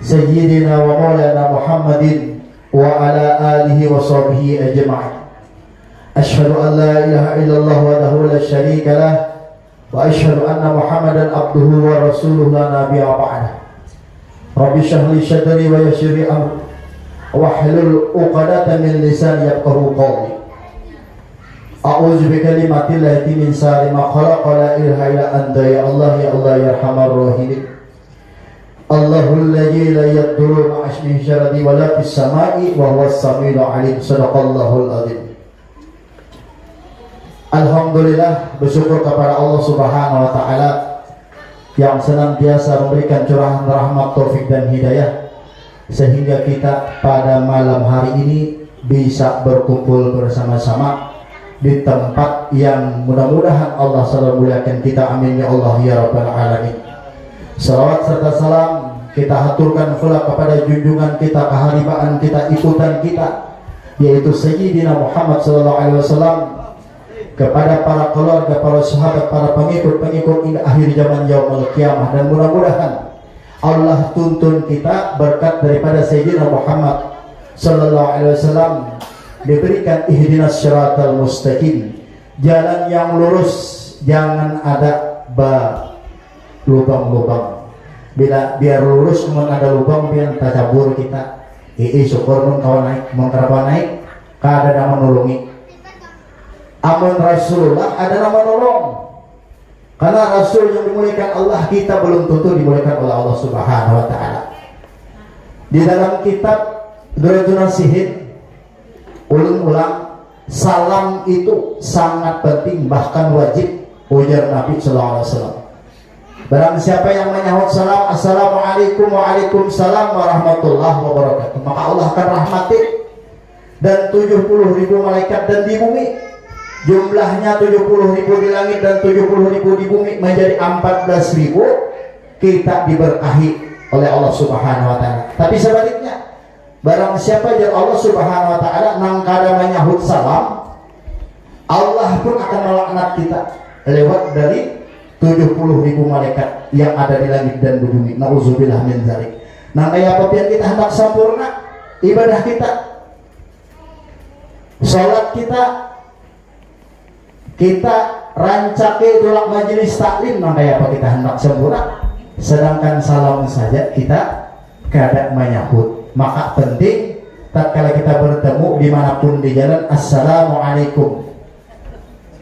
Sayyidina wa maulana Muhammadin wa ala alihi wa sahbihi ajma'in. Asyhadu an la ilaha illallah wahdahu la syarika lah wa asyhadu anna Muhammadan abduhu wa rasuluhu la nabiyya ba'dah. Rabbi shrah li sadri wa yassir li amri wahlul 'uqdatam min lisani yafqahu qawli. A'udzu bikalimatillahi min syarri ma khalaqa la ilaha illa anta ya Allah ya Allah ya arhamar rahimin. Allahul ladzi la yadurru ma'a ismihi syarri wa la fis sama'i wa huwas samiul 'alim. Shadaqallahul azim. Alhamdulillah, bersyukur kepada Allah Subhanahu wa taala yang senantiasa memberikan curahan rahmat, taufik dan hidayah sehingga kita pada malam hari ini bisa berkumpul bersama-sama di tempat yang mudah-mudahan Allah selalu muliakan kita. Amin ya Allah ya rabbal alamin. Salawat serta salam kita haturkan pula kepada junjungan kita, keharibaan kita, ikutan kita, yaitu Sayyidina Muhammad sallallahu alaihi wasallam, kepada para keluarga, para sahabat, para pengikut-pengikut hingga akhir zaman yaumul kiamah. Dan mudah-mudahan Allah tuntun kita berkat daripada Sayyidina Muhammad sallallahu alaihi wasallam diberikan ihdinas syiratal mustaqim, jalan yang lurus, jangan ada lubang-lubang. Biar lurus, mun ada lubang biar tajabur kita. Syukur mun kawan naik, mun kerapa naik kada ada menolongi. Amun Rasulullah ada nama nolong, karena Rasul yang dimuliakan Allah, kita belum tentu dimuliakan oleh Allah Subhanahu wa taala. Di dalam kitab Durratun Nasihin ulang salam itu sangat penting, bahkan wajib, ujar Nabi sallallahu alaihi wasallam. Barang siapa yang menyahut salam, assalamualaikum waalaikumsalam warahmatullahi wabarakatuh, maka Allah akan rahmati. Dan 70.000 malaikat dan di bumi, jumlahnya 70.000 di langit dan 70.000 di bumi, menjadi 14.000, kita diberkahi oleh Allah Subhanahu wa taala. Tapi sebaliknya, barang siapa yang Allah Subhanahu wa taala nang kada menyahut salam, Allah pun akan melaknat kita lewat dari 70.000 malaikat yang ada di langit dan di bumi. Nauzubillah min dzalik. Nah, kayak apa kita hendak sempurna ibadah kita, salat kita rancake dolak majelis taklim, nah kayak apa kita hendak sempurna, sedangkan salam saja kita kada menyahut. Maka penting tatkala kita bertemu dimanapun di jalan, assalamualaikum,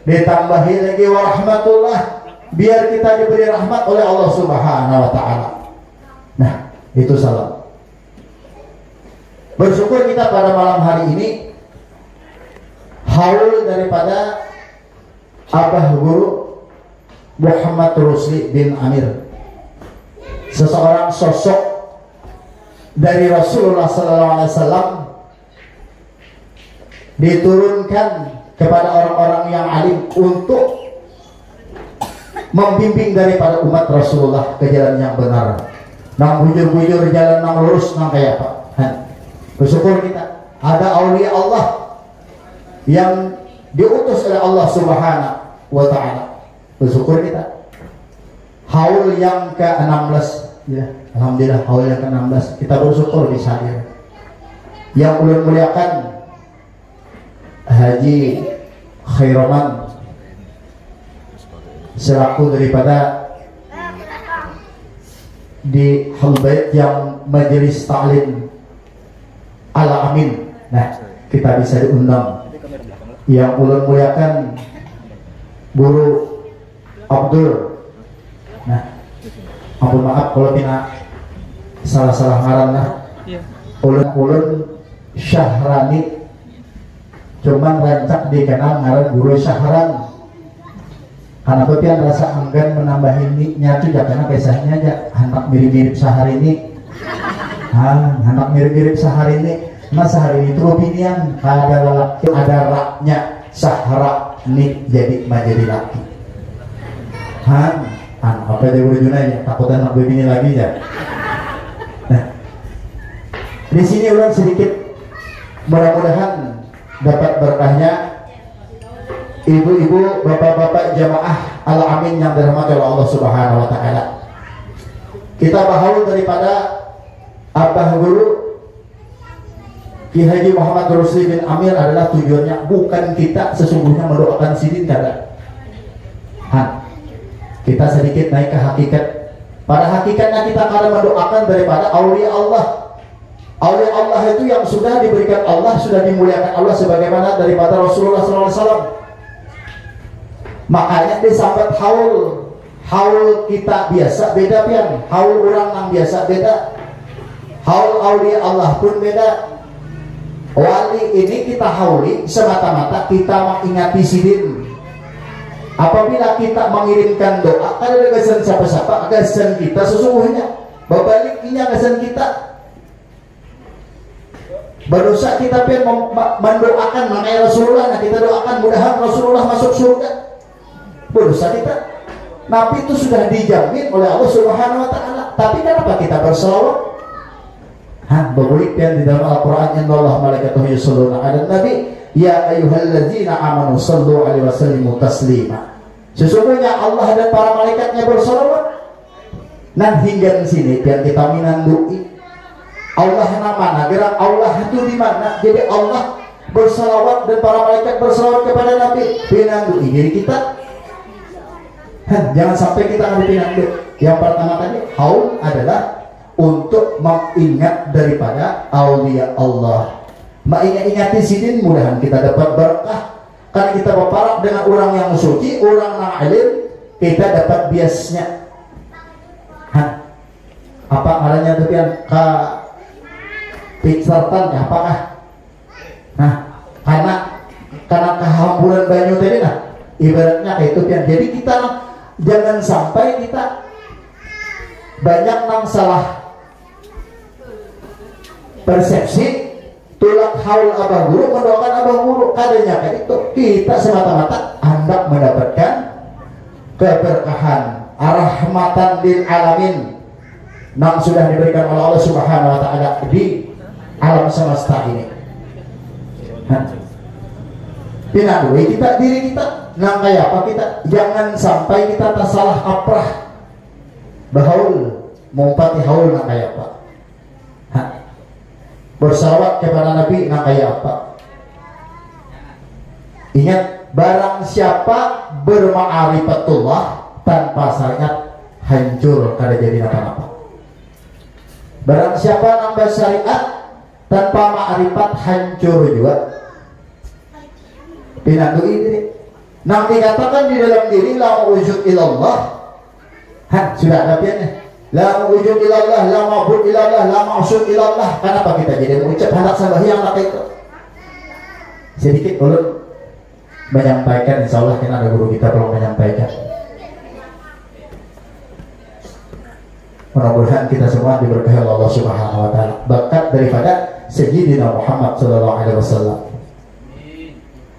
ditambahi lagi warahmatullah, biar kita diberi rahmat oleh Allah Subhanahu wa taala. Nah, itu salam. Bersyukur kita pada malam hari ini haul daripada Abah Guru Muhammad Rusli bin Amir, seseorang sosok dari Rasulullah SAW, diturunkan kepada orang-orang yang alim untuk membimbing daripada umat Rasulullah ke jalan yang benar, nang bujur-bujur jalan nang lurus nang kayak apa. Bersyukur kita ada aulia Allah yang diutus oleh Allah Subhanahu wa taala. Bersyukur kita haul yang ke-16 ya, alhamdulillah haul yang ke-16 kita bersyukur bisa hadir. Yang ulun muliakan Haji Khairaman selaku daripada di Halbait yang majelis taklim Al-Amin. Nah, kita bisa diundang. Yang ulun muliakan Guru Abdul. Nah, ampun maaf kalau tina salah-salah ngaran lah. Ulun Syahrani, cuman rancak dikenal ngaran Guru Syahran. Karena kepian rasa enggan menambahin niknya tuh, karena kisahnya aja anak mirip-mirip sehari ini, anak mirip-mirip sehari ini. Nah, sehari ini tuh opinian ada laki, ada raknya Sahra nih jadi laki. Apa dia berjunanya? Takut anak begini lagi ya. Nah, di sini ulang sedikit, mudah-mudahan dapat berkahnya ibu-ibu, bapak-bapak jamaah Al-Amin yang dirahmati oleh Allah Subhanahu wa taala. Kita bahaul daripada Abah Guru Ki Haji Muhammad Rusli bin Amir adalah tujuannya bukan kita sesungguhnya mendoakan sidin kada. Kita sedikit naik ke hakikat. Pada hakikatnya kita kada mendoakan daripada aulia Allah. Aulia Allah itu yang sudah diberikan Allah, sudah dimuliakan Allah sebagaimana daripada Rasulullah SAW. Makanya disambat haul. Haul kita biasa beda pian. Haul orang yang biasa beda. Haul aulia Allah pun beda. Wali ini kita hauli semata-mata kita mengingati sidin. Apabila kita mengirimkan doa, kan ada gasan siapa-siapa, gasan kita sesungguhnya berbalik ini gasan kita. Berusaha kita pengen mendoakan makanya Rasulullah, nah kita doakan mudahan Rasulullah masuk surga. Berusaha kita. Nabi itu sudah dijamin oleh Allah Subhanahu wa taala. Tapi kenapa kita berselawat? Berulik yang di dalam Al-Quran, Inna Allah malaikatuhu yusholluna 'alan nabi ya ayyuhalladzina amanu shallu 'alaihi wa sallimu taslima. Sesungguhnya Allah dan para malaikatnya berselawat. Nah hingga sini biar kita minandui Allah nama gerak Allah itu di mana? Jadi Allah berselawat dan para malaikat berselawat kepada Nabi. Pinandui diri kita. Jangan sampai kita nggak pinandu. Yang pertama tadi haul adalah untuk mengingat daripada aulia Allah. Mengingat-ingati sidin mudahan kita dapat berkah. Karena kita berparak dengan orang yang suci, orang yang alim, kita dapat biasnya. Apa arahnya tuh yang ke piksartan ya apakah? Nah, karena kehamburan banyu tadi nah, ibaratnya kayak itu pian. Jadi kita jangan sampai kita banyak nang salah persepsi tulak haul abah guru mendoakan abah guru kadanya kayak itu kita semata-mata hendak mendapatkan keberkahan rahmatan lil alamin yang sudah diberikan oleh Allah Subhanahu wa taala di alam semesta ini. Pinandui kita diri kita nang kayak apa kita jangan sampai kita tersalah kaprah bahaul mumpati haul nang kayak apa. Bersalawat kepada Nabi nak kayak apa? Ingat barang siapa berma'rifatullah tanpa syariat hancur kada jadi apa-apa. Barang siapa nambah syariat tanpa ma'rifat hancur juga. Pinandui diri. Nang dikatakan di dalam diri la wujud ilallah. Sudah ada piannya. La wujud ilallah, la ma'bud ilallah, la ma'sud ilallah. Kenapa kita jadi mengucap hendak sembahyang maka itu? Sedikit ulun menyampaikan, insya Allah kan ada guru kita belum menyampaikan. Mudah-mudahan kita semua diberkahi Allah Subhanahu wa taala. Berkat daripada Sayyidina Muhammad sallallahu alaihi wasallam.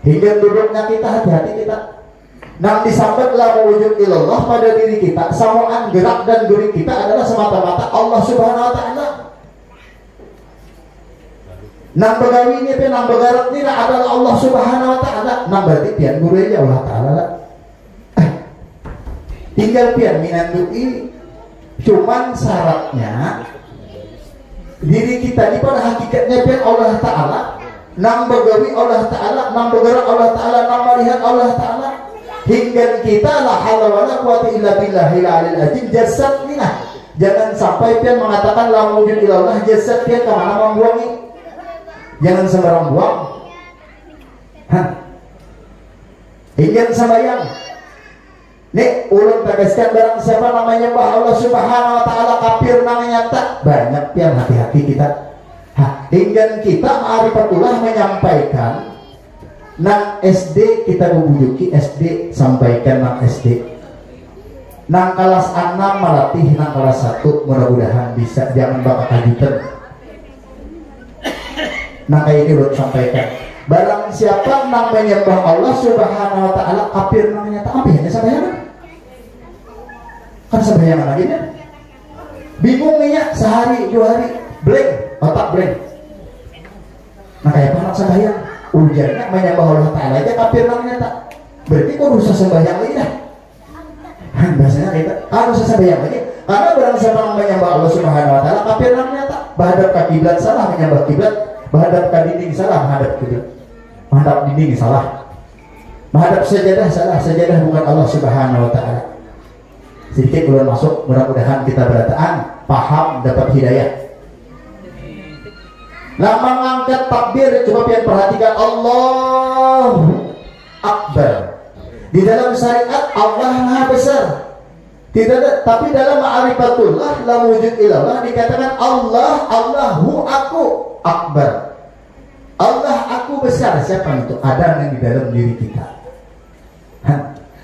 Hingga duduknya kita hati-hati kita. Nang disampaikanlah wujud ilallah pada diri kita, samaan gerak dan gerik kita adalah semata-mata Allah Subhanahu wa taala. Nang begawi ini nang begarat ini adalah Allah Subhanahu wa taala. Nang berarti pian guru aja Allah taala lah. Tinggal pian minandui. Cuman syaratnya diri kita ini pada hakikatnya pian Allah taala. Nang begawi Allah taala, nang bergerak Allah taala, nang melihat Allah taala. Hingga kita la haula wala quwwata illa billahil aliyil azim jasad minah. Jangan sampai pian mengatakan la wujud illallah jasad pian ke mana membuangi. Jangan sembarang buang. Hingga sembahyang. Nih ulun tegaskan barang siapa namanya Allah Subhanahu wa taala kafir namanya tak. Banyak pian hati-hati kita. Hingga kita ma'rifatullah menyampaikan nang SD kita membujuki SD sampaikan nang SD nang kelas 6 melatih nang kelas 1 mudah-mudahan bisa jangan bakal kajutan nang kayak ini buat sampaikan barang siapa nang menyembah Allah Subhanahu wa taala kafir namanya tak apa ya sembahyang kan sembahyang lagi kan bingung nih sehari 2 hari blank otak blank nah kayak apa nak sembahyang ujarnya menyembah Allah Ta'ala aja kafir namanya tak berarti kok rusak sembahyang lagi dah bahasanya kita harus sembahyang lagi karena barang siapa yang Allah Subhanahu wa taala kafir nyata. Bahadap ka kiblat salah menyembah kiblat, bahadap ka dinding salah menghadap kiblat. Menghadap dinding salah. Menghadap sajadah salah, sajadah bukan Allah Subhanahu wa taala. Sedikit keluar masuk, mudah-mudahan kita berataan, paham, dapat hidayah. Lama ngangkat takbir, coba pian perhatikan Allahu Akbar. Di dalam syariat Allah Maha Besar. Tidak ada, tapi dalam ma'rifatullah la wujud ilallah dikatakan Allah, Allahu aku Akbar. Allah aku besar. Siapa itu? Ada yang di dalam diri kita.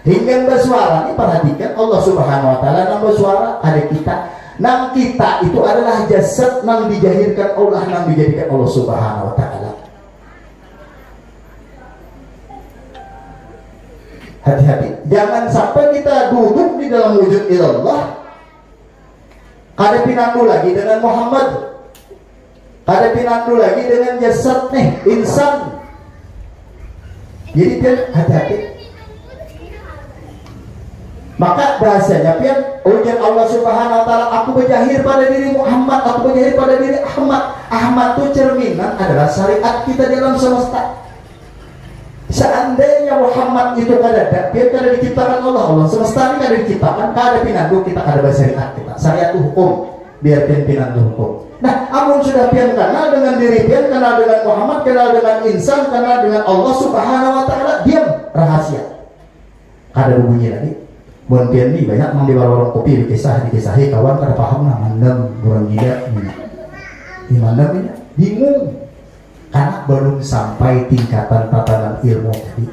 Hingga bersuara, ini perhatikan Allah Subhanahu wa taala nang bersuara ada kita. Nang kita itu adalah jasad nang dijahirkan Allah, nang dijadikan Allah Subhanahu wa taala. Hati-hati, jangan sampai kita duduk di dalam wujud ilallah kada pinandu lagi dengan Muhammad, kada pinandu lagi dengan jasad nih insan. Jadi kan hati-hati. Maka bahasanya pian ujian Allah Subhanahu wa taala, aku berjahir pada diri Muhammad, aku berjahir pada diri Ahmad. Ahmad itu cerminan adalah syariat kita dalam semesta. Seandainya Muhammad itu kada diciptakan Allah, Allah semesta ini kada diciptakan, kada pinandu kita kada bersyariat kita. Syariat itu hukum, biar pian pinandu hukum. Nah, amun sudah pian kenal dengan diri pian, kenal dengan Muhammad, kenal dengan insan, kenal dengan Allah Subhanahu wa taala, diam rahasia. Kada bunyi lagi. Bukan pian ni banyak mang di warung kopi dikisahi kawan kada paham lah mandam burang gila di mandam ini bingung karena belum sampai tingkatan tatanan ilmu tadi.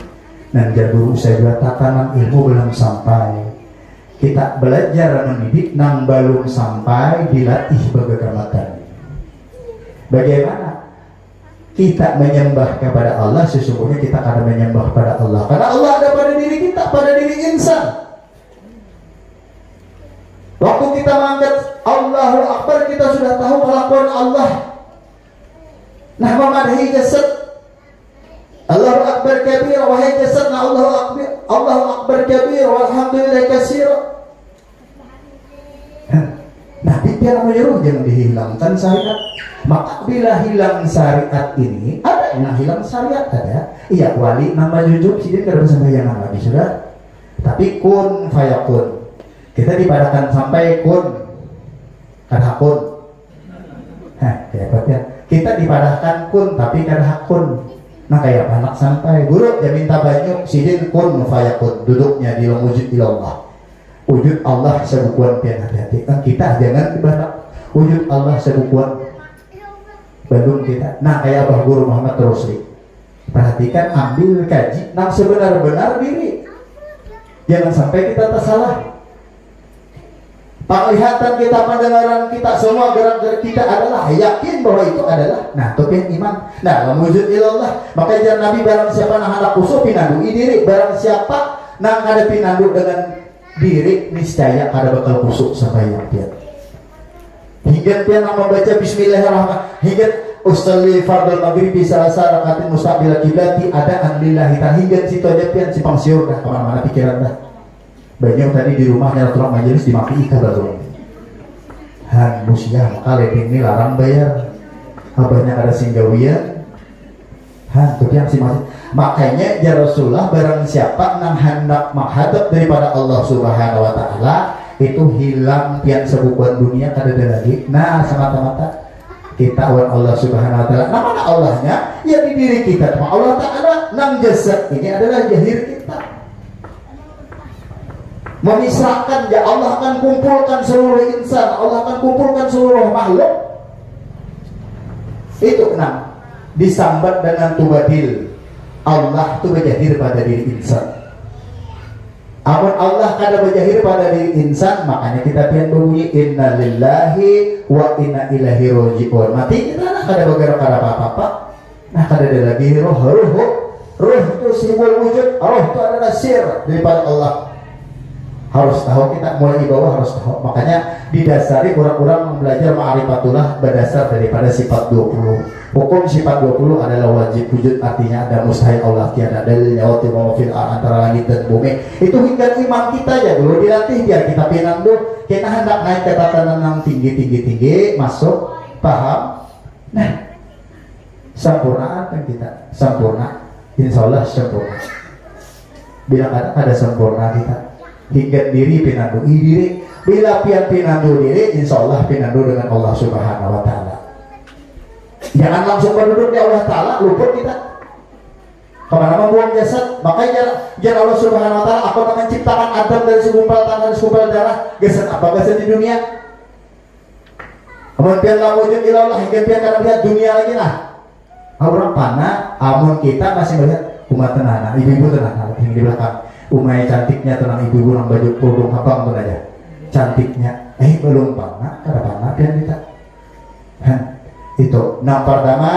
Dan guru saya juga tatanan ilmu belum sampai. Kita belajar mendidik nang belum sampai dilatih bagaimana. Bagaimana kita menyembah kepada Allah, sesungguhnya kita akan menyembah pada Allah karena Allah ada pada diri kita, pada diri insan. Waktu kita mengangkat Allahu Akbar, kita sudah tahu kelakuan Allah. Nah, memadahi jasad Allahu Akbar kabir, wahai jasad na Allahu Akbar kabir, walhamdulillah katsir. Nah, dia menyuruh jangan dihilangkan syariat. Maka bila hilang syariat ini, ada yang hilang syariat ada. Iya, wali nama jujur sih kada sembahyang lagi sudah. Tapi kun fayakun. Kita dipadakan sampai kun kada kun. Ya. Kita dipadahkan kun tapi kada kun. Nah kayak anak sampai guru dia minta banyak sidin kun fayakun, duduknya di wujud ilallah. Wujud Allah sebukuan pian hati-hati. Kita jangan dibadak wujud Allah sebukuan belum kita. Nah kayak Abah Guru Muhammad Rusli. Perhatikan, ambil kaji nang sebenar-benar diri. Jangan sampai kita tersalah. Penglihatan kita, pendengaran kita, semua gerak-gerik kita adalah yakin bahwa itu adalah itu pian iman. Nah, wujud ilallah. Maka jangan Nabi barang siapa nang hendak kusuk pinandu diri, barang siapa nang ada pinandu dengan diri niscaya kada bakal kusuk sampai yang pian. Hingga pian nang membaca bismillahirrahmanirrahim, hingga usolli fardhu maghrib salasa rakaatin mustaqbil qiblati ada lillahi ta'ala, hingga situ aja pian simpang siur dah kemana-mana pikiran dah. Banyak tadi di rumahnya tukang majelis dimaki ikan betul. Han musiah maka leding ini larang bayar. Abahnya ada singgawian. Han tuh yang si masih. Makanya ya Rasulullah barang siapa nang hendak menghadap daripada Allah Subhanahu wa taala itu hilang pian sebukuan dunia kada ada lagi. Nah semata-mata kita wan Allah Subhanahu wa taala. Nah mana Allahnya? Ya di diri kita. Allah taala nang jasad ini adalah jahir kita. Memisahkan, ya Allah akan kumpulkan seluruh insan, Allah akan kumpulkan seluruh makhluk. Itu enam disambat dengan tubadil. Allah itu berjahir pada diri insan. Amun Allah kada berjahir pada diri insan, makanya kita pian berbunyi inna lillahi wa inna ilaihi raji'un. Mati kita lah kada bergerak kada apa-apa. Nah kada ada lagi roh itu simbol wujud. Roh itu adalah sir daripada Allah. harus tahu, kita mulai di bawah harus tahu. Makanya didasari orang-orang belajar ma'rifatullah berdasar daripada sifat 20. Hukum sifat 20 adalah wajib wujud, artinya ada mustahil Allah tiada dalil nyawati mawafil antara langit dan bumi. Itu hingga iman kita ya dulu dilatih biar kita pinandu, kita hendak naik ke tatanan yang tinggi masuk, paham? Nah, sempurnaan kan kita, sempurna, insya Allah sempurna. Bila ada sempurna kita hingga diri pinandu diri, bila pian pinandu diri insya Allah pinandu dengan Allah Subhanahu wa ta'ala. Jangan langsung berduduk di Allah ta'ala, luput kita kemana membuang jasad. Makanya jangan Allah Subhanahu wa ta'ala aku menciptakan Adam dari segumpal tanah dan segumpal darah, jasad apa jasad di dunia. Kemudian la wujud ilallah, hingga pian kada lihat dunia lagi lah. Orang panah, amun kita masih melihat umat tenana, ibu-ibu tenana yang di belakang. Umay cantiknya tenang ibu-ibu yang baju kerudung abang tuh aja. Cantiknya, belum panah, kada panah pian kita. Itu. Nah pertama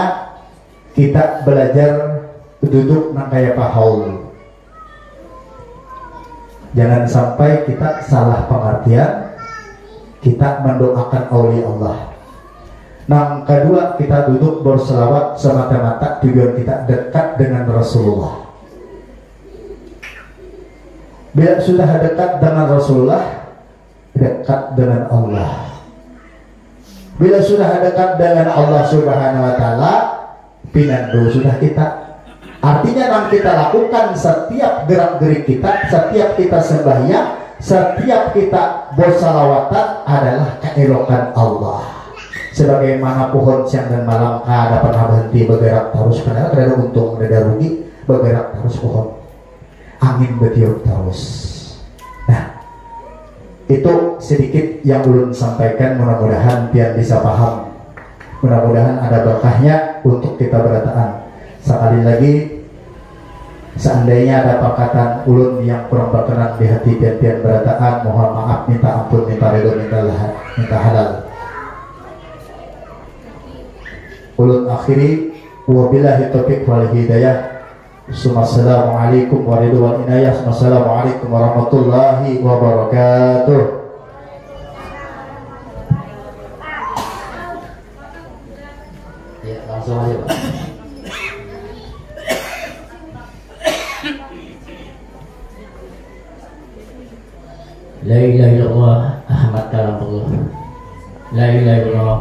kita belajar duduk nang kayak pahaul. Jangan sampai kita salah pengertian, kita mendoakan aulia Allah. Nah kedua, kita duduk berselawat semata-mata tujuan kita dekat dengan Rasulullah. Bila sudah dekat dengan Rasulullah, dekat dengan Allah. Bila sudah dekat dengan Allah Subhanahu wa ta'ala, pinandu sudah kita. Artinya yang kita lakukan setiap gerak-gerik kita, setiap kita sembahyang, setiap kita bersalawatan adalah keelokan Allah. Sebagaimana pohon siang dan malam ada pernah berhenti bergerak terus, padahal ada untung, ada rugi, bergerak terus pohon. Angin bertiup terus. Nah, itu sedikit yang ulun sampaikan, mudah-mudahan biar bisa paham, mudah-mudahan ada berkahnya untuk kita berataan. Sekali lagi, seandainya ada perkataan ulun yang kurang berkenan di hati pian-pian berataan, mohon maaf, minta ampun, minta ridho, minta halal. Ulun akhiri, wabillahi taufiq wal hidayah. Assalamualaikum warahmatullahi wabarakatuh. Assalamualaikum warahmatullahi wabarakatuh. Ya, langsung aja Pak. La ilaha illallah Ahmad kalamullah. La ilaha illallah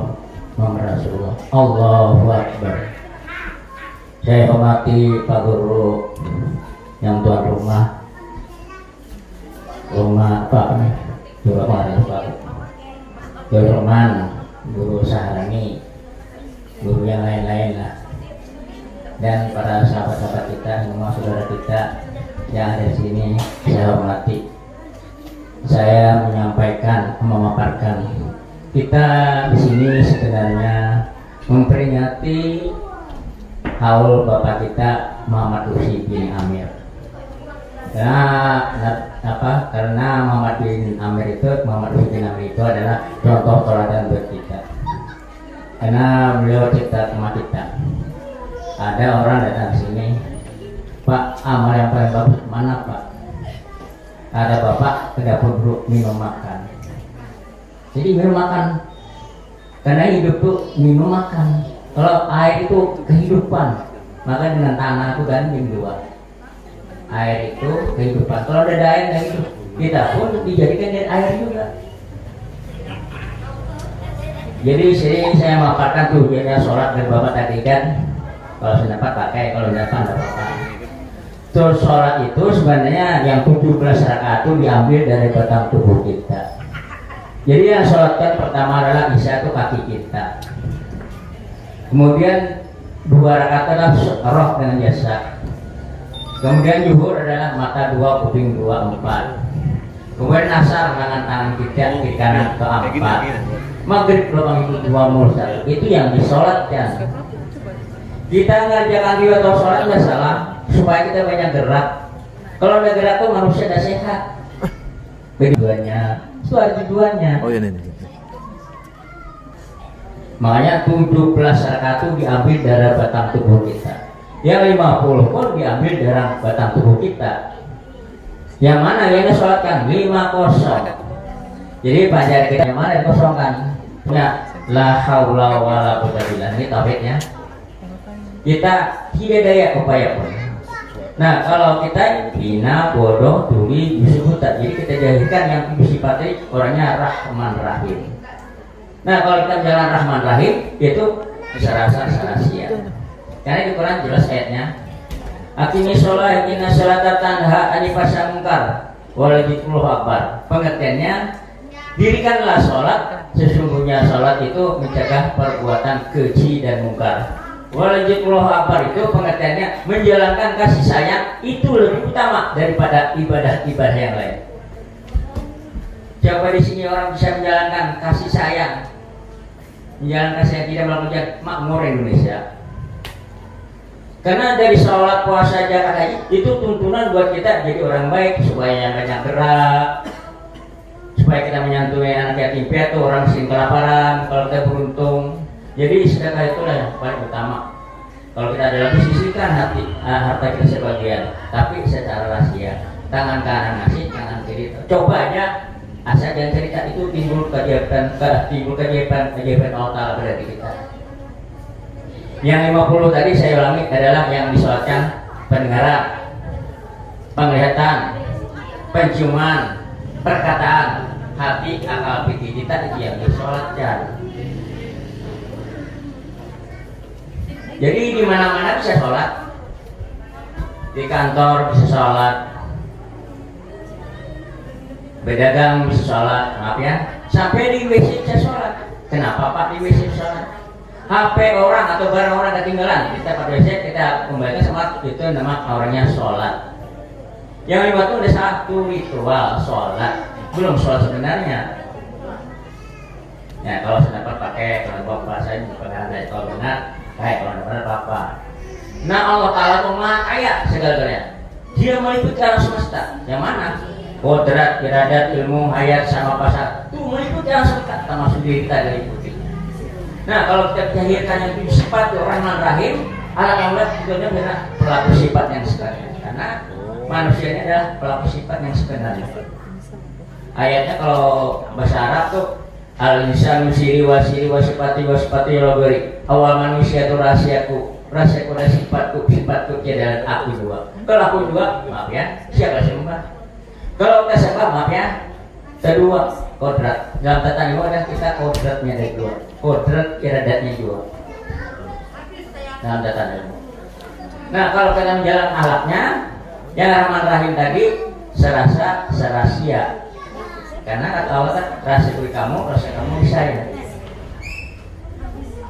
Muhammad Rasulullah. Allahu Akbar. Saya hormati Pak Guru yang tuan rumah Pak nih, Guru Pak Guru Roman, Guru Saharangi, guru yang lain-lain lah, dan para sahabat-sahabat kita, semua saudara kita yang ada di sini, saya hormati. Saya menyampaikan, memaparkan, kita di sini sebenarnya memperingati haul Bapak kita Muhammad Lutfi bin Amir. Karena Muhammad bin Amir itu adalah contoh teladan buat kita. Karena beliau cerita sama kita. Ada orang datang ke sini, Pak, amal yang paling bagus mana Pak? Ada Bapak ke dapur dulu minum makan. Jadi minum makan, karena hidup tuh minum makan. Kalau air itu kehidupan, maka dengan tanah itu ganding dua. Air itu kehidupan. Kalau ada air yang hidup, kita pun dijadikan dari air juga. Jadi saya memaparkan tuh biasanya sholat dari Bapak tadi kan, kalau saya dapat pakai, kalau tidak dapat apa-apa. Terus sholat itu sebenarnya yang 17 rakaat itu diambil dari batang tubuh kita. Jadi yang sholatkan pertama adalah isya itu kaki kita. Kemudian 2 rakaat adalah roh dengan jasad. Kemudian zuhur adalah mata 2, kuping 2, 4. Kemudian asar tangan kita di kanan ke 4. Maghrib lubang itu 2 mul 1. Itu yang disolatkan. Kita ngerjakan dia atau sholat nggak salah, supaya kita banyak gerak. Kalau ada gerak tuh manusia udah sehat. Tujuannya, itu ada tujuannya. Oh iya nih. Makanya 17 rakaat itu diambil dari batang tubuh kita. Yang 50 pun diambil dari batang tubuh kita. Yang mana yang sholatkan 5-0. Jadi pelajaran kita yang mana dikosongkan? Punya la haula wala quwwata billah. Ini tauhidnya. Kita tidak daya upaya pun. Nah, kalau kita hina, bodoh, tuli, buta, jadi kita jadikan yang sifatnya orangnya Rahman Rahim. Nah, kalau kita jalan Rahman Rahim itu bisa rasa sia. Karena di Quran jelas ayatnya. Aqimi sholat inna sholata tanha 'anil fahsya'i munkar wal dzikrullahi akbar. Pengertiannya, dirikanlah sholat, sesungguhnya sholat itu mencegah perbuatan keji dan mungkar. Wal dzikrullahi akbar itu pengertiannya menjalankan kasih sayang itu lebih utama daripada ibadah-ibadah yang lain. Coba di sini orang bisa menjalankan kasih sayang, menjalankan kasih sayang tidak melakukan makmur Indonesia. Karena dari sholat, puasa, zakat haji itu tuntunan buat kita jadi orang baik supaya yang banyak gerak, supaya kita menyantuni anak yatim piatu, orang miskin kelaparan, kalau kita beruntung. Jadi sedekah itulah yang paling utama. Kalau kita adalah sisihkan harta kita sebagian, tapi secara rahasia. Tangan kanan ngasih, tangan kiri. Coba aja, asal jangan cerita itu timbul keajaiban Allah Ta'ala pada diri kita. Yang 50 tadi saya ulangi adalah yang disolatkan pendengaran, penglihatan, penciuman, perkataan, hati, akal, pikir kita itu yang disolatkan. Jadi di mana-mana bisa sholat, di kantor bisa sholat, berdagang bisa sholat, maaf ya, sampai di WC bisa sholat. Kenapa Pak di WC sholat? HP orang atau barang orang ketinggalan, kita pada WC kita kembalikan sama itu nama orangnya sholat. Yang lima itu ada satu ritual sholat, belum sholat sebenarnya. Ya kalau saya dapat pakai, kalau bapak saya pegangan saya kalau benar. Baik, kalau benar apa? Nah Allah Ta'ala itu maha kaya segala-galanya. Dia meliputi alam semesta. Yang mana? Kodrat, iradat, ilmu, hayat, sama pasar. Itu meliputi alam semesta. Termasuk diri kita diliputi. Nah kalau kita jahilkan yang itu sifat Rahman Rahim, alam yang lain sebetulnya benar pelaku sifat yang sebenarnya. Karena manusia ini adalah pelaku sifat yang sebenarnya. Ayatnya kalau bahasa Arab tuh al-insanu siri wa sifati logori. Awal manusia itu rahasiaku dan sifatku adalah aku juga. Kalau aku juga, maaf ya, siapa sembah? Kalau kita sembah, maaf ya, kedua kodrat. Dalam tata ilmu ada kita kodratnya dari dua, kodrat iradatnya dua. Dalam tata ilmu. Nah kalau kita menjalan alatnya, yang Rahman Rahim tadi serasia. Karena kata Allah kan rahasia beri kamu, rahasia kamu di saya.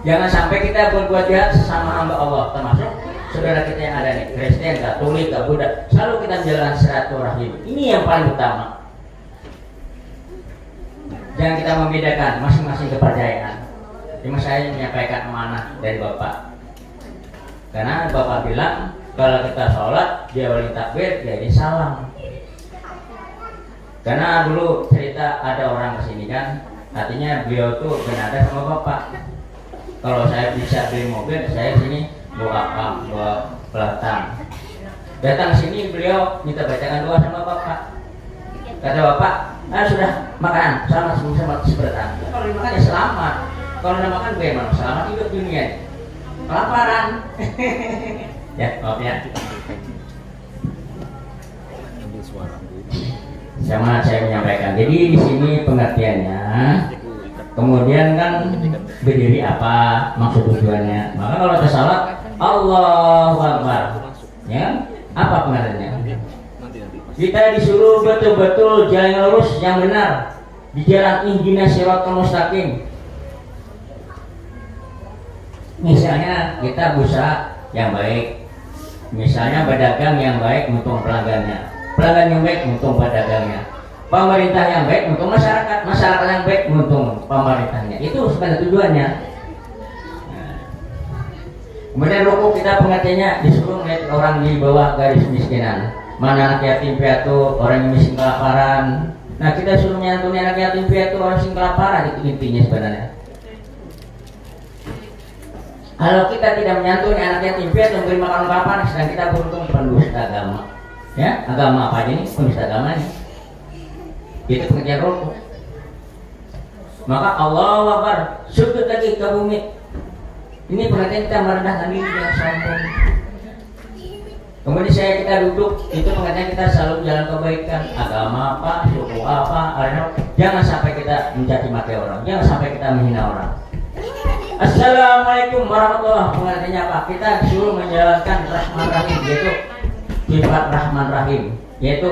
Jangan sampai kita berbuat jahat sesama hamba Allah, termasuk saudara kita yang ada nih, Kristen, Katolik, Buddha. Selalu kita menjalankan silaturahim. Ini yang paling utama. Jangan kita membedakan masing-masing kepercayaan. Cuma saya menyampaikan amanah dari Bapak. Karena Bapak bilang kalau kita sholat, dia wali takbir, dia ini salam. Karena dulu cerita ada orang kesini kan, artinya beliau tuh berada sama Bapak. Kalau saya bisa beli mobil, saya sini bawa pelatang. Datang sini beliau minta bacakan doa sama Bapak. Kata Bapak, sudah makan, selamat seberatan. Kalau dimakan ya selamat. Kalau tidak makan bagaimana? Selamat hidup dunia. Kelaparan. Ya, maaf ya. Sama saya menyampaikan. Jadi di sini pengertiannya. Kemudian kan berdiri apa maksud tujuannya? Maka kalau kita salat Allahu Akbar, ya apa pengertiannya? Kita disuruh betul-betul jalan lurus yang benar di jalan ihdinas siratal mustaqim. Misalnya kita berusaha yang baik, misalnya berdagang yang baik untung pelanggannya, pelanggan yang baik untung pedagangnya. Pemerintah yang baik untuk masyarakat, masyarakat yang baik untuk pemerintahnya. Itu sebenarnya tujuannya. Nah. Kemudian rukuk kita pengertiannya disuruh melihat orang di bawah garis kemiskinan. Mana anak yatim piatu, orang yang miskin kelaparan. Nah kita suruh menyantuni anak yatim piatu, orang miskin kelaparan, itu intinya sebenarnya. Kalau kita tidak menyantuni anak yatim piatu, memberi makan kelaparan, sedang kita beruntung pendusta agama. Ya, agama apa aja nih? Penista agama nih. Itu pengertian rukuk. Maka Allahu Akbar, sujud lagi ke bumi. Ini pengertian kita merendahkan diri yang sombong. Kemudian kita duduk, itu pengertian kita selalu jalan kebaikan. Agama apa, suku apa, jangan sampai kita mencaci maki orang, jangan sampai kita menghina orang. Assalamualaikum warahmatullahi wabarakatuh. Pengertiannya apa? Kita disuruh menjalankan Rahman Rahim, yaitu sifat Rahman Rahim, yaitu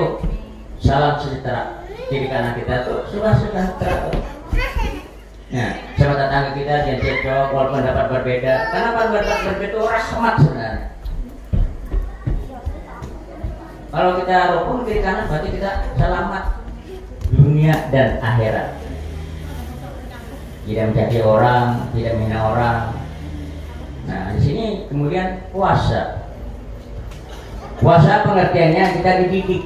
salam sejahtera. Kiri kanan kita tuh sudah sejahtera. Nah, sama tetangga kita jangan cekcok walaupun pendapat berbeda. Karena pendapat berbeda itu rahmat sebenarnya. Kalau kita rukun kiri kanan berarti kita selamat dunia dan akhirat. Tidak mencaci orang, tidak menghina orang. Nah, di sini kemudian puasa. Puasa pengertiannya kita dididik.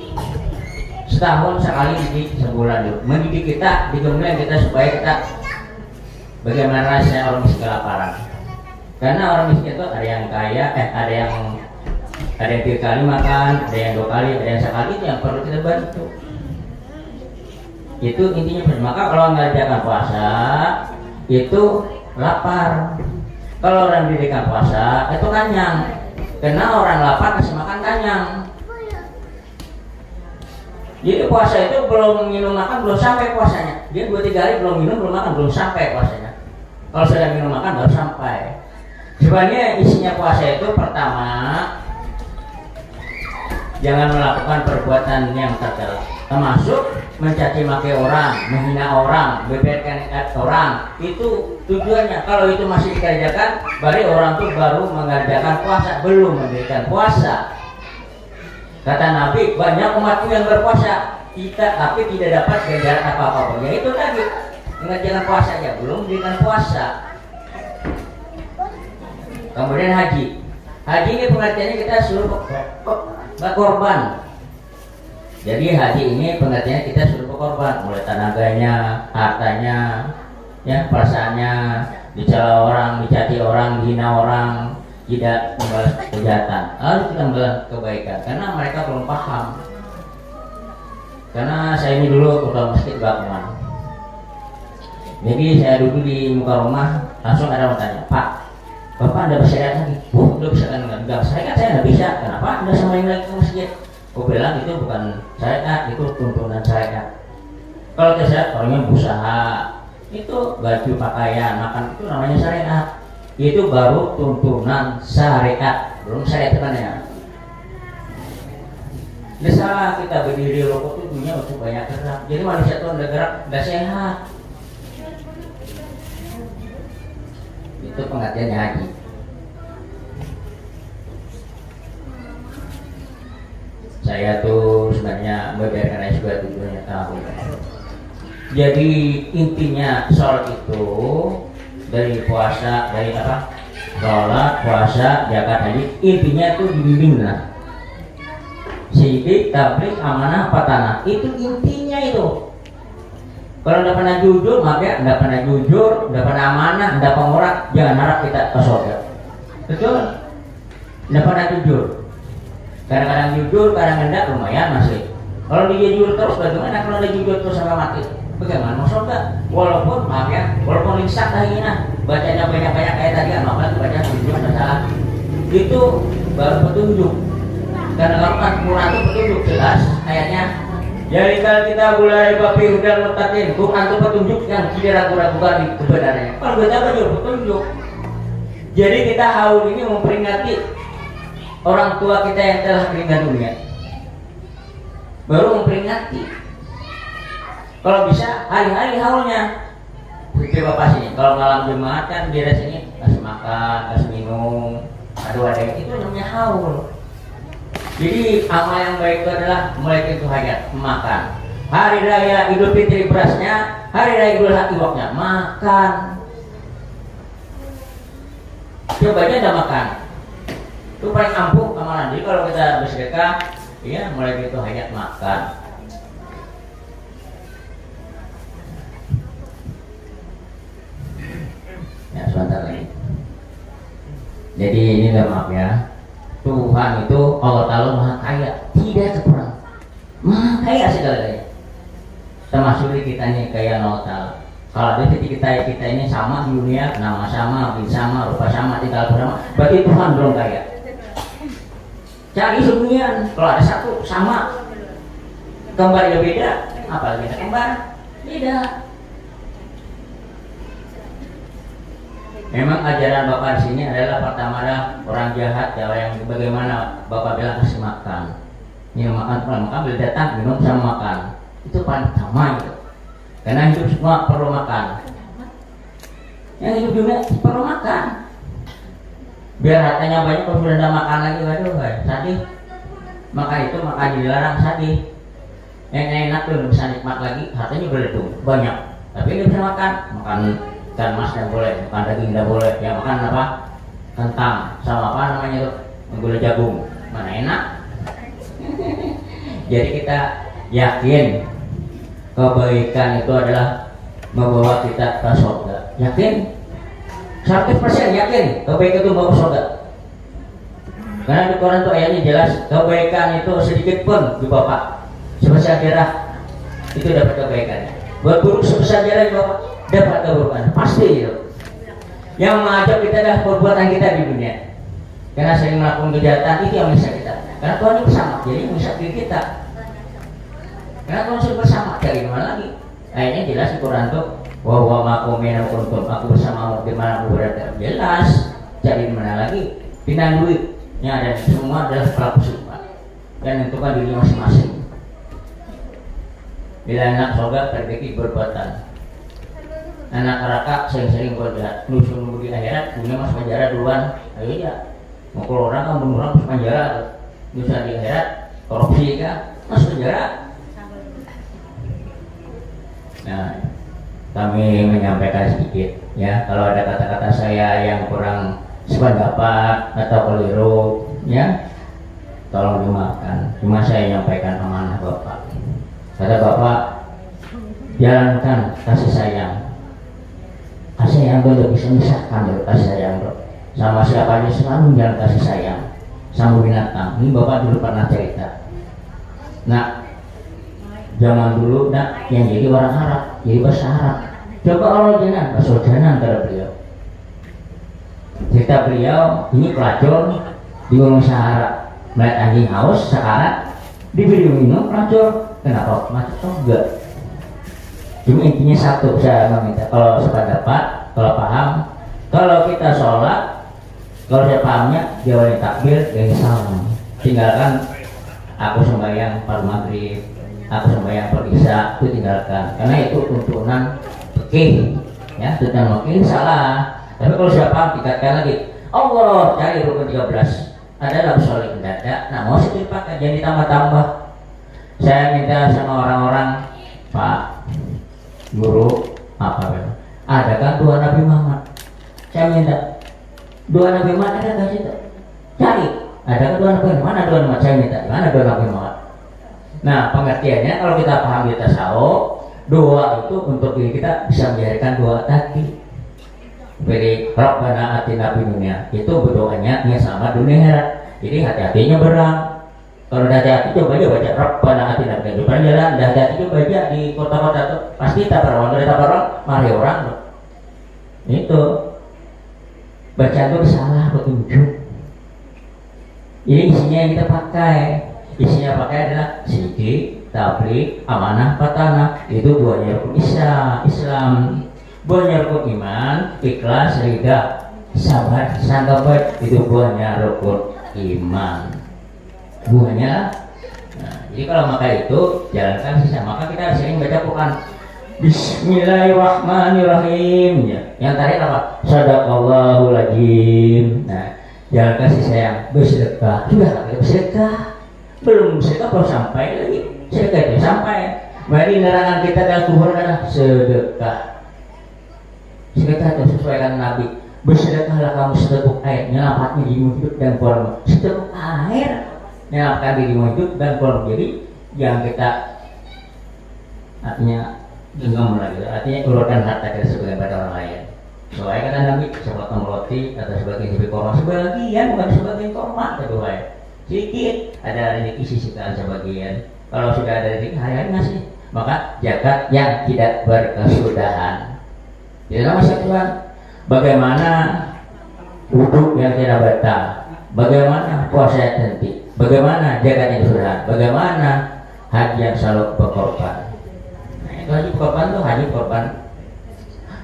Setahun sekali dididik, sebulan dulu. Mendidik kita, digembleng kita supaya kita bagaimana rasanya orang miskin kelaparan. Karena orang miskin itu ada yang kaya, ada yang 3 kali makan, ada yang 2 kali, ada yang sekali, itu yang perlu kita bantu. Itu intinya. Maka kalau mengerjakan puasa itu lapar. Kalau orang didirikan puasa itu kenyang. Karena orang lapar kasih makan kenyang. Jadi puasa itu belum minum makan belum sampai puasanya. Dia 2-3 hari belum minum belum makan belum sampai puasanya. Kalau sudah minum makan baru sampai. Sebenarnya isinya puasa itu pertama, jangan melakukan perbuatan yang tercela, termasuk mencaci maki orang, menghina orang, beberkan orang. Itu tujuannya. Kalau itu masih dikerjakan, berarti orang itu baru mengerjakan puasa, belum mendirikan puasa. Kata Nabi, banyak umatku yang berpuasa, tapi tidak dapat ganjaran apa-apa. Ya itu tadi, mengerjakan puasa ya, belum mendirikan puasa. Kemudian haji. Haji ini pengertiannya kita suruh berkorban. Jadi haji ini pengertiannya kita suruh berkorban, mulai tenaganya, hartanya, ya perasaannya, dicela orang, dicaci orang, dihina orang, tidak membalas kejahatan. Harus kita membalas kebaikan karena mereka belum paham. Karena saya ini dulu ketua masjid Bakuman. Jadi saya duduk di muka rumah, langsung ada yang tanya, Pak, Bapak Anda bersyariat lagi? Bu, udah bisa kan? Enggak, saya nggak bisa. Kenapa Anda sama yang lagi ke masjid? Aku bilang itu bukan syariat, itu tuntunan syariat. Kalau kita syariat, orangnya berusaha, itu baju pakaian, makan itu namanya syariat. Itu baru tuntunan syariat, belum syariat sebenarnya. Tidak salah kita berdiri rokok itu dunia untuk banyak gerak. Jadi manusia itu udah gerak, udah sehat. Itu pengertiannya haji. Saya tuh sebenarnya membiarkan S2 tujuannya tahu. Jadi intinya sholat itu dari puasa, dari apa? Sholat, puasa, zakat, haji. Intinya tuh dibimbing lah. Sidik, tablik, amanah, patanah. Itu intinya itu. Kalau tidak pernah jujur, maka tidak pernah jujur, tidak pernah amanah, tidak pengurang, jangan harap kita ke surga. Betul? Tidak pernah jujur. Kadang-kadang jujur, kadang tidak, lumayan masih. Kalau dia jujur terus, bagaimana kalau dia jujur terus sampai mati? Bagaimana mau surga? Walaupun, maaf ya, walaupun lisak lagi bacanya banyak-banyak kayak tadi, maka baca jujur salah. Itu baru petunjuk. Karena Al-Quran itu petunjuk jelas ayatnya. Jadi kalau kita mulai babi udah mutatin, Quran itu petunjuk yang tidak ragu-ragukan kebenarannya. Kalau kita belajar petunjuk, jadi kita haul ini memperingati orang tua kita yang telah meninggal dunia. Baru memperingati. Kalau bisa hari-hari haulnya. Seperti bapak sini, kalau malam Jumat kan di sini kasih makan, kasih minum, ada itu namanya haul. Jadi amal yang baik itu adalah mulai pintu hajat, makan. Hari raya Idul Fitri berasnya, hari raya Idul Adha iwaknya, makan. Coba aja anda makan. Itu paling ampuh amalan. Jadi kalau kita bersedekah, ya mulai pintu hajat makan. Ya sebentar lagi. Jadi ini nggak maaf ya. Tuhan itu Allah Ta'ala Maha Kaya. tidak kurang. Kaya segala-galanya. Termasuk kita ini kaya notal. Kalau ada kita ini sama di dunia, nama sama, bin sama, rupa sama, tinggal bersama, berarti Tuhan belum kaya. Cari dunia, kalau ada satu sama, kembar ya beda, apalagi kembar beda. Memang ajaran Bapak di sini adalah pertama orang jahat, yang bagaimana Bapak bilang kasih makan. Ini makan, beli datang, minum sama makan. Itu paling pertama itu. Karena hidup semua perlu makan. Yang hidup dunia perlu makan. Biar hartanya banyak, kalau sudah tidak makan lagi, waduh, sadih. Maka itu makan dilarang, sadih. Yang enak tuh bisa nikmat lagi, hartanya berletung banyak. Tapi dia bisa makan ikan mas tidak boleh, makan daging tidak boleh. Ya makan apa? Kentang sama apa namanya tuh? Gula jagung. Mana enak? Jadi kita yakin kebaikan itu adalah membawa kita ke surga. Yakin? 100% yakin kebaikan itu membawa ke surga. Karena di Quran itu ayatnya jelas, kebaikan itu sedikit pun di Bapak sebesar darah itu dapat kebaikan. Berburuk sebesar darah di Bapak dapat keburukan. Pasti itu. Yang mengajak kita adalah perbuatan kita di dunia. Karena sering melakukan kejahatan itu yang bisa kita. Karena Tuhan itu bersama, jadi yang bisa diri kita. Karena Tuhan sudah bersama, dari mana lagi? Ayatnya jelas di Quran itu, wa ma'akum kuntum, aku bersamamu di mana aku berada. Jelas, cari di mana lagi? Pindah duitnya ada semua adalah pelaku sumpah dan menentukan diri masing-masing. Bila anak surga terbagi perbuatan, anak neraka sering-sering berjahat, nusun di akhirat, dunia masuk penjara duluan. Ayo ya, mau keluar orang kan bunuh orang masuk penjara, nusa di akhirat korupsi kan masuk penjara. Nah, kami menyampaikan sedikit ya, kalau ada kata-kata saya yang kurang sependapat atau keliru ya, tolong dimaafkan. Cuma saya menyampaikan amanah Bapak. Kata Bapak, jalankan kasih sayang. Kasih sayang itu tidak bisa memisahkan dari kasih sayang bro. Sama siapa aja selalu jalan kasih sayang. Sama binatang. Ini Bapak dulu pernah cerita. Nah, zaman dulu nak yang jadi orang Arab, jadi bahasa Arab. Coba orang jalan, bahasa jalan kata beliau. Cerita beliau, ini pelacur di Gunung Sahara, melihat anjing haus sekarat, diberi minum pelacur. Kenapa? Mati enggak. Cuma intinya satu, saya meminta kalau sependapat, kalau paham, kalau kita sholat, kalau saya pahamnya jawabnya takbir, yang salam. Tinggalkan aku sembahyang pada maghrib, aku sembahyang per isya, itu tinggalkan. Karena itu tuntunan fikih, ya tuntunan fikih salah. Tapi kalau saya paham, tingkatkan lagi. Allah cari rukun 13. Adalah sholat mendadak. Nah mau sih dipakai, jangan ditambah-tambah. Saya minta sama orang-orang, Pak Guru, apa ya? Ada kan dua Nabi Muhammad? Saya minta dua Nabi Muhammad ada nggak situ? Cari. Ada kan dua Nabi Muhammad? Mana dua Nabi? Saya minta. Mana dua Nabi Muhammad? Nah pengertiannya kalau kita paham di tasawuf, doa itu untuk diri kita bisa menjadikan doa tadi. Beri Rabbana atina fid dunya, itu berdoanya yang sama dunia akhirat. Jadi hati-hatinya berat. Kalau udah hati-hati coba aja baca Rabbana atina fid dunya. Jalan udah hati-hati coba aja di kota-kota tuh pasti tabarang, dari tabarang mari orang tuh. Itu bacaan itu salah petunjuk. Ini isinya yang kita pakai. Isinya pakai adalah sidik, tabligh, amanah, patanah. Itu buahnya rukun Islam. Buahnya rukun iman, ikhlas, ridha, sabar, sanggabat. Itu buahnya rukun iman. Buahnya. Nah, jadi kalau maka itu jalankan sisa. Maka kita sering baca Quran. Bismillahirrahmanirrahim. Ya. Yang tadi apa? Shadaqallahul azim. Nah, jalankan sisa yang bersedekah. Sudah kita bersedekah. Belum sedekah baru sampai lagi. Sedekah itu sampai. Mari nerangan kita dalam kubur adalah sedekah. Sedekah itu sesuai dengan Nabi. Bersedekahlah kamu seteguk air, nyelamatnya dirimu hidup dan keluarga. Seteguk air, nyelamatkan dirimu hidup dan keluarga. Jadi yang kita artinya genggam lagi. Artinya keluarkan harta kita sebagai pada orang lain. Soalnya kata Nabi, sepotong roti atau sebagian korma, sebagian bukan sebagian korma kedua ya. sedikit ada rezeki sisihkan sebagian. Kalau sudah ada rezeki hari-hari ngasih. Maka zakat yang tidak berkesudahan. Jadi Mas Tuhan, bagaimana wudhu yang tidak batal, bagaimana puasa yang tentu, bagaimana zakat yang sudah, bagaimana haji yang selalu berkorban. Nah itu haji berkorban tuh haji korban.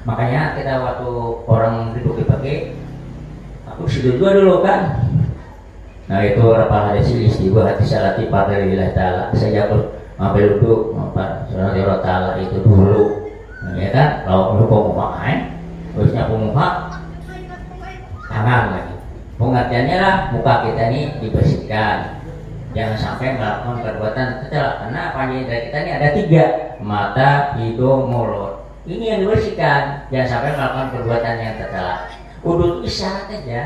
Makanya kita waktu orang duduk dipakai, aku sudah dulu kan. Nah itu rapal hadis istiwa hati salati pada lillahi ta'ala. Saya jatuh ambil duduk sunnah Allah ta'ala itu dulu. Nah, ya kan kalau lu mau makan terusnya muka tangan lagi. Pengertiannya lah muka kita ini dibersihkan. Jangan sampai melakukan perbuatan tercela. Karena panjang dari kita ini ada 3, mata, hidung, mulut. Ini yang dibersihkan. Jangan sampai melakukan perbuatan yang tercela. Udut itu isyarat aja.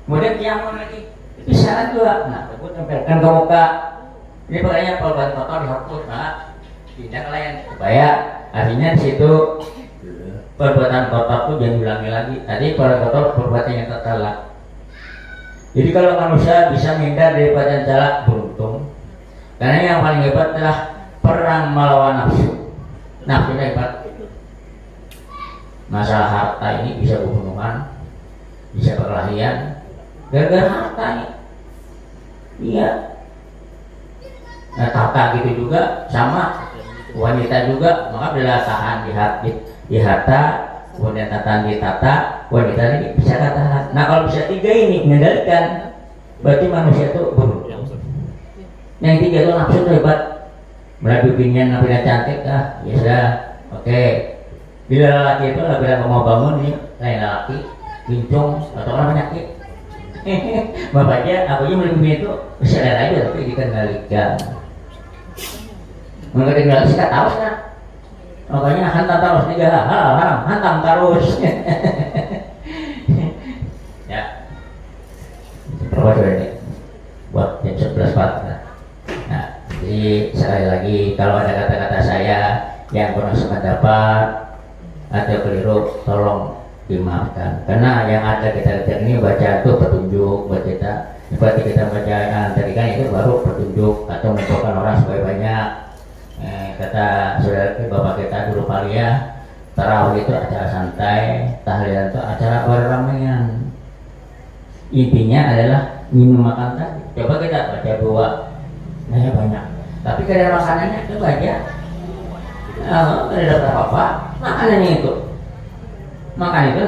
Kemudian kiamat lagi itu isyarat juga. Nah, aku tempelkan ke muka. Ini makanya perbuatan kotor dihapus. Nah, tidak lain supaya artinya di situ perbuatan kotor itu jangan diulangi lagi. Tadi perbuatan yang tercela. Jadi kalau manusia bisa menghindar dari perbuatan tercela, beruntung. Karena yang paling hebat adalah perang melawan nafsu. Nafsu hebat. Masalah harta ini bisa pembunuhan, bisa perkelahian, gara-gara harta ini. Iya. Nah, tata gitu juga sama wanita juga, maka bila tahan di harta, kemudian tahan di tata, wanita ini bisa tahan. Nah kalau bisa 3 ini mengendalikan, berarti manusia itu beruntung. Yang 3 itu nafsu itu hebat, mulai bikinnya nampilnya cantik, ya sudah, oke. Bila lelaki itu bila mau bangun nih, lain lelaki, bincung atau orang penyakit. Bapaknya, aku aja melindungi itu sadar aja tapi dikendalikan. Mengendalikan sih tahu sih. Makanya hantam terus 3 hal haram, hantam terus. Ya. Berapa ini? Buat jam 11.04. Nah, jadi sekali lagi kalau ada kata-kata saya yang kurang sependapat atau keliru, tolong dimaafkan. Karena yang ada kita ini baca itu petunjuk buat kita. Seperti kita baca tadi kan itu baru petunjuk atau mengumpulkan orang supaya banyak. Kata saudara bapak kita dulu Palia, tarawih itu acara santai, tahlilan itu acara beramaian. Intinya adalah minum makan tadi. Coba kita baca 2, banyak. Tapi kadang makanannya itu baca. Ada dapat apa? Makanannya itu. Makan itu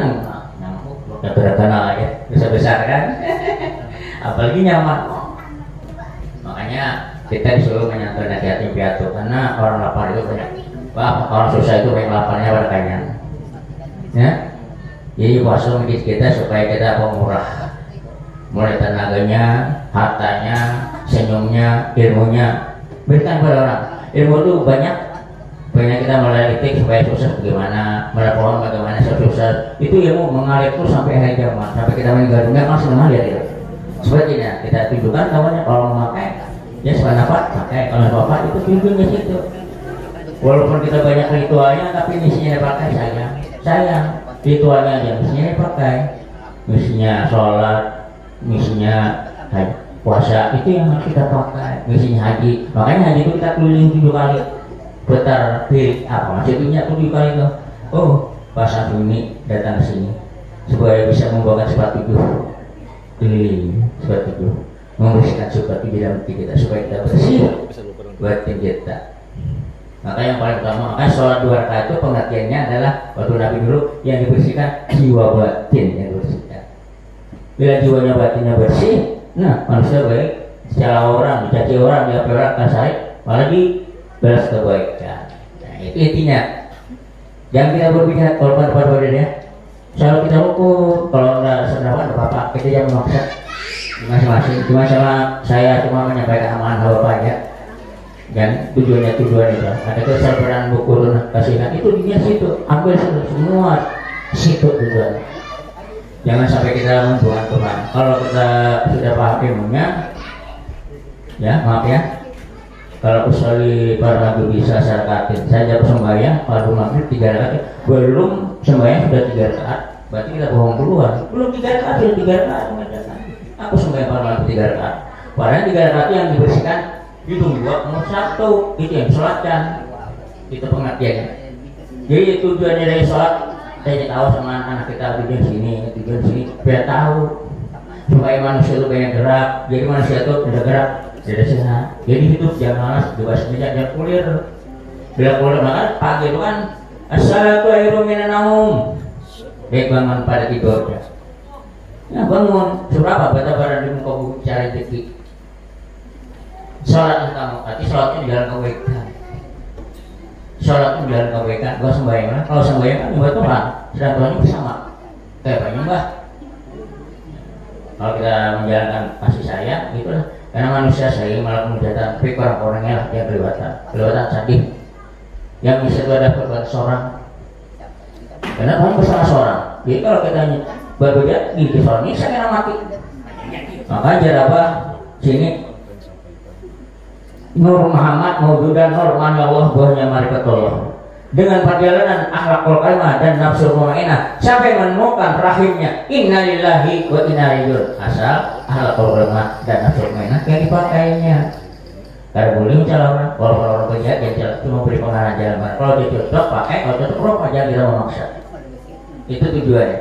nyamuk. Udah berkenal ya, besar-besar kan. Apalagi nyaman. Makanya kita disuruh menyantun nasihatnya piatu karena orang lapar itu banyak. Orang susah itu banyak laparnya pada kenyang. Ya. Jadi puasa medis kita supaya kita pemurah. Mulai tenaganya, hartanya, senyumnya, ilmunya berikan pada orang. Ilmu itu banyak kita mulai detik supaya sukses bagaimana, mulai pohon bagaimana susah. Itu ilmu mengalir terus sampai hari kiamat, sampai kita meninggal dunia masih mengalir itu. Sepertinya kita tunjukkan kawannya kalau memakai ya sependapat pakai, kalau bapak itu tunjuknya situ. Walaupun kita banyak ritualnya, tapi misinya dipakai sayang ritualnya aja misinya dipakai, misinya sholat, misinya puasa itu yang harus kita pakai, misinya haji. Makanya haji itu kita keliling 7 kali, putar kiri apa maksudnya 7 kali itu. Oh pasang Juni datang ke sini supaya bisa membawakan sepatu keliling sepatu, membersihkan sepatu di dalam hati kita supaya kita bersih buat kita. Maka yang paling utama, makanya sholat 2 rakaat itu pengertiannya adalah waktu Nabi dulu yang dibersihkan jiwa batin yang dibersihkan. Bila jiwanya batinnya bersih, nah manusia baik. Secara orang, dicaci orang, diapa orang akan saya malah dibalas kebaikan. Nah itu intinya. Jangan kita berpihak kalau pada ya. Selalu kita ukur, kalau nggak seberapa nggak apa-apa. Kita jangan memaksa masing-masing. Cuma sama saya cuma menyampaikan amanah Bapak ya. Dan tujuan itu ada kesabaran buku kasihan itu dia situ, ambil semua situ tujuan. Jangan sampai kita membuang Tuhan. Kalau kita sudah paham ilmunya, ya maaf ya. Kalau usul para nabi bisa syarikatin, saya sembahyang pada maghrib 3 rakaat, belum sembahyang sudah 3 rakaat, berarti kita bohong duluan. Belum 3 rakaat, sudah 3 rakaat. Aku sembahyang pada maghrib 3 rakaat. Padahal 3 rakaat yang dibersihkan itu 2 itu yang sholatkan, itu pengertiannya. Jadi tujuannya dari sholat, saya tahu sama anak kita tujuan sini biar tahu supaya manusia itu banyak gerak. Jadi manusia itu udah gerak, sudah sehat. Jadi hidup jangan malas, bebas meja, jangan kulir. Bila kulir maka pagi itu kan as-salatu khairum minan naum. Baik bangun pada tidur. Ya bangun, seberapa baca barang di muka bumi cari rezeki. Sholat kamu, arti sholatnya di dalam kebaikan. Sholatnya di dalam kebaikan, gak sembahyang. Kalau sembahyang kan nyembah Tuhan, sedang Tuhannya bersama. Kayak apa nyembah? Kalau kita menjalankan kasih sayang, itulah. Karena manusia sayang malah kemujatan, tapi orang-orangnya lah yang kelewatan sadih. Yang bisa itu ada perbuatan seorang. Karena Tuhan bersama seorang. Jadi kalau kita berbeda di seorang ini saya kena mati. Maka ajar apa? Sini Nur Muhammad mawjudan nur man Allah bahnya marifatullah. Dengan perjalanan akhlakul karimah dan nafsul mutmainnah sampai menemukan rahimnya innalillahi wa inna ilaihi raji'un. Asal akhlakul karimah dan nafsul mutmainnah yang dipakainya. Karena boleh mencalon walaupun orang kerja dia cuma beri pengarahan jalan. Kalau dia cocok pakai, kalau cocok rok aja kita memaksa. Itu tujuannya.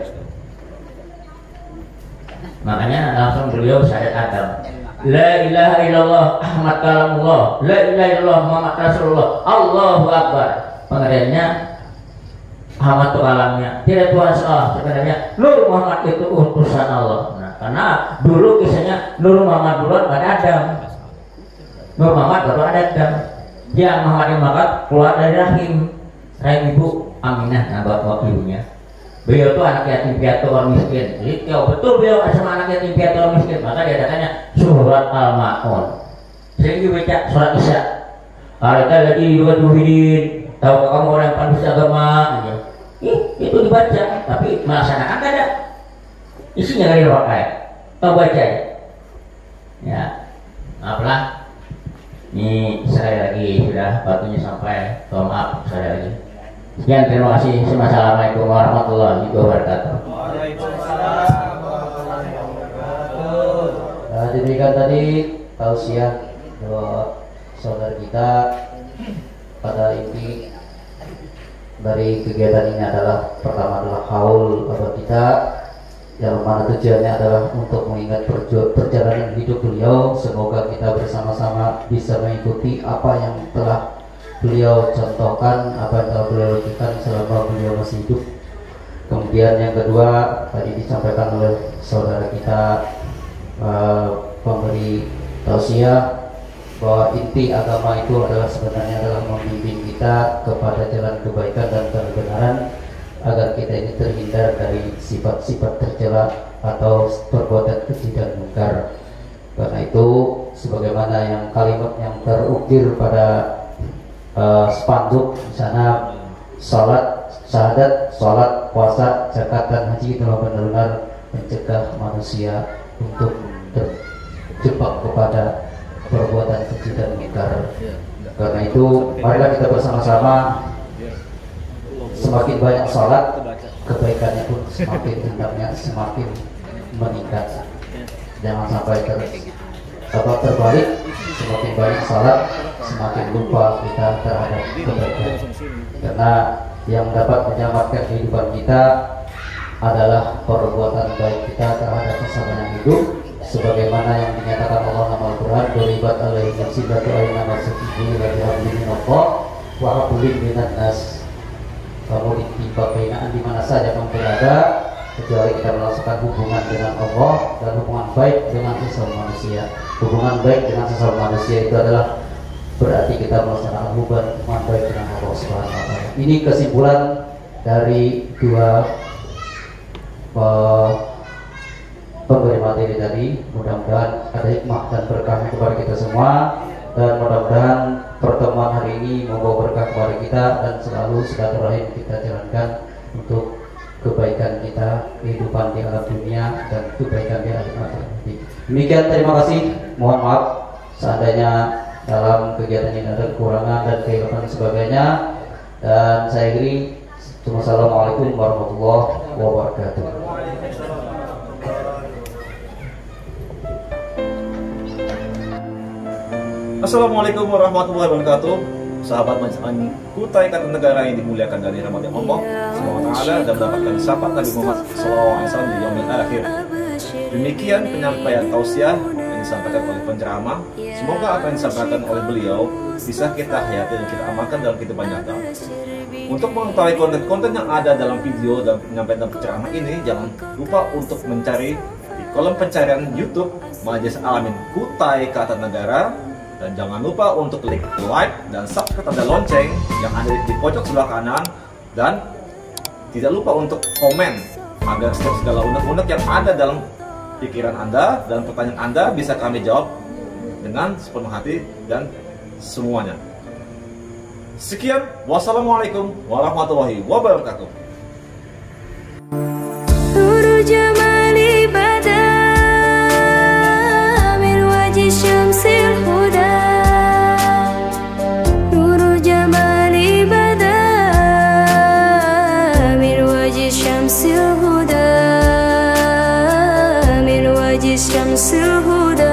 Makanya langsung beliau syahadat Adam. La ilaha illallah Ahmad kalamullah, la ilaha illallah Muhammad Rasulullah, Allahu Akbar. Pengertiannya Ahmad itu kalamnya, tidak Tuhan salah. Sebenarnya Nur Muhammad itu utusan Allah. Nah, karena dulu kisahnya Nur Muhammad duluan pada Adam. Nur Muhammad baru ada Adam. Yang Muhammad yang makat keluar dari rahim ibu Aminah, nah bapak ibunya. Beliau itu anak yatim piatu orang miskin. Jadi kalau betul beliau sama anak yatim piatu orang miskin, maka diadakannya surat Al-Ma'un. Sering dibaca surat Isya. Kalau kita lagi dibuat-buatin, tahukah kamu orang yang pandai agama? Itu dibaca, tapi melaksanakan tidak ada. Isinya nggak dipakai. Tahu baca ya? Ya, maaflah. Ini saya lagi sudah waktunya sampai. Maaf saya lagi. Sekian, terima kasih. Assalamualaikum warahmatullahi wabarakatuh. Waalaikumsalam warahmatullahi wabarakatuh. Demikian tadi tausiah doa saudara kita. Pada inti dari kegiatan ini adalah pertama adalah haul abad kita, yang mana tujuannya adalah untuk mengingat perjalanan hidup beliau. Semoga kita bersama-sama bisa mengikuti apa yang telah beliau contohkan, apa yang telah beliau lakukan selama beliau masih hidup. Kemudian yang kedua tadi disampaikan oleh saudara kita pemberi tausiah bahwa inti agama itu adalah sebenarnya adalah membimbing kita kepada jalan kebaikan dan kebenaran agar kita ini terhindar dari sifat-sifat tercela atau perbuatan keji dan mungkar. Karena itu sebagaimana yang kalimat yang terukir pada spanduk di sana, salat, syahadat, salat, puasa, zakat dan haji telah benar-benar mencegah manusia untuk terjebak kepada perbuatan keji dan mungkar. Karena itu marilah kita bersama-sama semakin banyak salat, kebaikannya pun semakin hendaknya semakin meningkat. Jangan sampai terbalik, semakin banyak salat semakin lupa kita terhadap kebaikan. Karena yang dapat menyelamatkan kehidupan kita adalah perbuatan baik kita terhadap sesama yang hidup, sebagaimana yang dinyatakan Allah dalam Al-Quran, duribat alaihi musibatu aina masakini lagi hablin minallah wa hablin minan nas. Kamu ditimpa kehinaan di mana saja kamu berada, kecuali kita melakukan hubungan dengan Allah dan hubungan baik dengan sesama manusia. Hubungan baik dengan sesama manusia itu adalah berarti kita melaksanakan hubungan baik dengan Allah Subhanahu wa Ta'ala. Ini kesimpulan dari dua pemberi materi tadi. Mudah-mudahan ada hikmah dan berkahnya kepada kita semua, dan mudah-mudahan pertemuan hari ini membawa berkah kepada kita dan selalu silaturahim kita jalankan untuk kebaikan kita, kehidupan di alam dunia dan kebaikan di alam akhirat. Demikian, terima kasih. Mohon maaf seandainya dalam kegiatan ini ada kekurangan dan kehilangan sebagainya, dan saya akhiri. Wassalamualaikum warahmatullahi wabarakatuh. Assalamualaikum warahmatullahi wabarakatuh. Sahabat Majelis Kutai Kartanegara yang dimuliakan dari rahmat Allah SWT dan mendapatkan syafaat Nabi Muhammad SAW di yaumil akhir. Demikian penyampaian tausiah yang disampaikan oleh penceramah. Semoga apa yang disampaikan oleh beliau bisa kita hayati dan kita amalkan dalam kehidupan nyata. Untuk mengetahui konten-konten yang ada dalam video dan penyampaian penceramah ini, jangan lupa untuk mencari di kolom pencarian YouTube Majelis Alamin Kutai Kartanegara, dan jangan lupa untuk klik like dan subscribe tanda lonceng yang ada di pojok sebelah kanan, dan tidak lupa untuk komen agar setiap segala unek-unek yang ada dalam pikiran Anda dan pertanyaan Anda bisa kami jawab dengan sepenuh hati dan semuanya. Sekian, wassalamualaikum warahmatullahi wabarakatuh. Nuru jamali bada min wajhi syamsil huda. Nuru jamali bada min wajhi syamsil huda. Min wajhi syamsil huda.